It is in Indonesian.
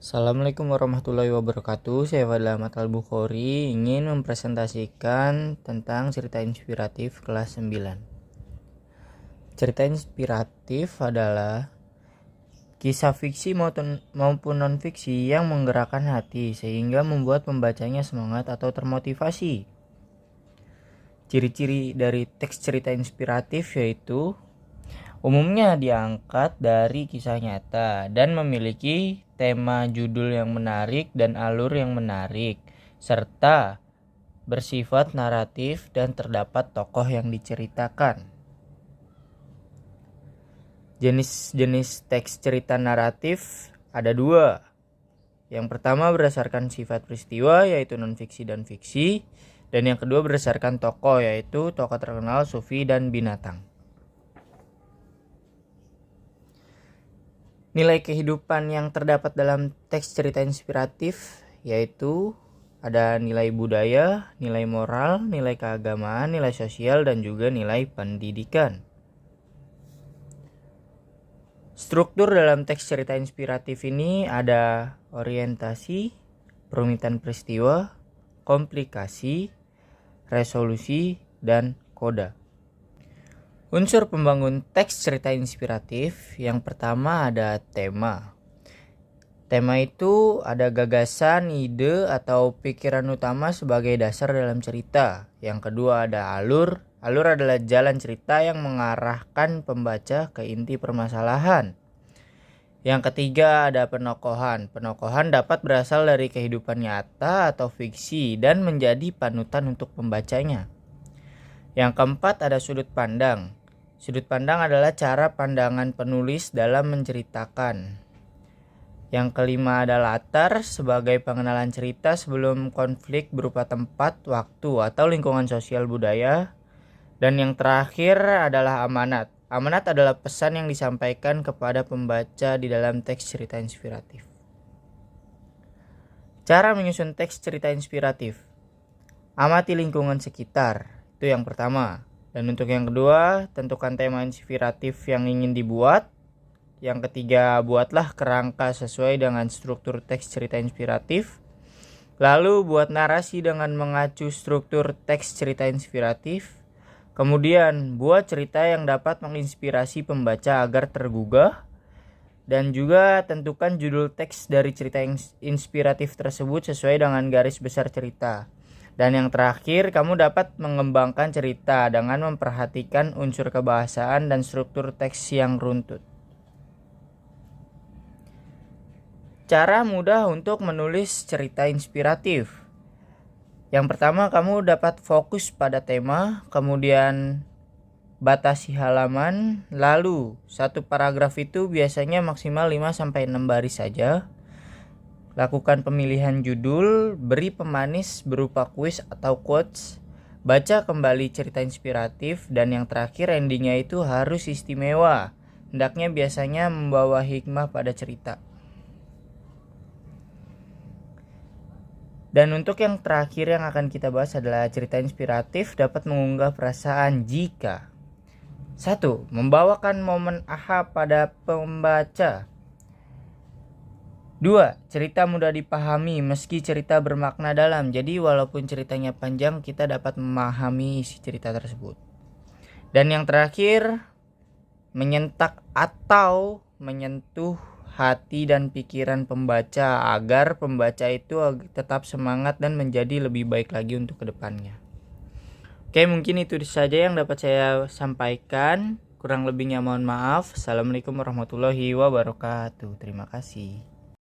Assalamualaikum warahmatullahi wabarakatuh. Saya Fadil Ahmad Al-Bukhari ingin mempresentasikan tentang cerita inspiratif kelas 9. Cerita inspiratif adalah kisah fiksi maupun non-fiksi yang menggerakkan hati sehingga membuat pembacanya semangat atau termotivasi. Ciri-ciri dari teks cerita inspiratif yaitu umumnya diangkat dari kisah nyata dan memiliki tema judul yang menarik dan alur yang menarik, serta bersifat naratif dan terdapat tokoh yang diceritakan. Jenis-jenis teks cerita naratif ada dua. Yang pertama berdasarkan sifat peristiwa yaitu non-fiksi dan fiksi, dan yang kedua berdasarkan tokoh yaitu tokoh terkenal, sufi, dan binatang. Nilai kehidupan yang terdapat dalam teks cerita inspiratif yaitu ada nilai budaya, nilai moral, nilai keagamaan, nilai sosial, dan juga nilai pendidikan. Struktur dalam teks cerita inspiratif ini ada orientasi, perumitan peristiwa, komplikasi, resolusi, dan koda. Unsur pembangun teks cerita inspiratif yang pertama ada tema. Tema itu ada gagasan, ide, atau pikiran utama sebagai dasar dalam cerita. Yang kedua ada alur. Alur adalah jalan cerita yang mengarahkan pembaca ke inti permasalahan. Yang ketiga ada penokohan. Penokohan dapat berasal dari kehidupan nyata atau fiksi dan menjadi panutan untuk pembacanya. Yang keempat ada sudut pandang. Sudut pandang adalah cara pandangan penulis dalam menceritakan. Yang kelima ada latar sebagai pengenalan cerita sebelum konflik berupa tempat, waktu, atau lingkungan sosial budaya. Dan yang terakhir adalah amanat. Amanat adalah pesan yang disampaikan kepada pembaca di dalam teks cerita inspiratif. Cara menyusun teks cerita inspiratif. Amati lingkungan sekitar. Itu yang pertama. Dan untuk yang kedua, tentukan tema inspiratif yang ingin dibuat. Yang ketiga, buatlah kerangka sesuai dengan struktur teks cerita inspiratif. Lalu buat narasi dengan mengacu struktur teks cerita inspiratif. Kemudian buat cerita yang dapat menginspirasi pembaca agar tergugah. Dan juga tentukan judul teks dari cerita inspiratif tersebut sesuai dengan garis besar cerita. Dan yang terakhir, kamu dapat mengembangkan cerita dengan memperhatikan unsur kebahasaan dan struktur teks yang runtut. Cara mudah untuk menulis cerita inspiratif. Yang pertama, kamu dapat fokus pada tema, kemudian batasi halaman, lalu satu paragraf itu biasanya maksimal 5-6 baris saja. Lakukan pemilihan judul, beri pemanis berupa kuis atau quotes, baca kembali cerita inspiratif, dan yang terakhir endingnya itu harus istimewa. Hendaknya biasanya membawa hikmah pada cerita. Dan untuk yang terakhir yang akan kita bahas adalah cerita inspiratif dapat mengunggah perasaan jika 1. Membawakan momen aha pada pembaca. 2. Cerita mudah dipahami meski cerita bermakna dalam. Jadi walaupun ceritanya panjang, kita dapat memahami isi cerita tersebut. Dan yang terakhir, menyentak atau menyentuh hati dan pikiran pembaca agar pembaca itu tetap semangat dan menjadi lebih baik lagi untuk kedepannya. Oke, mungkin itu saja yang dapat saya sampaikan. Kurang lebihnya mohon maaf. Assalamualaikum warahmatullahi wabarakatuh. Terima kasih.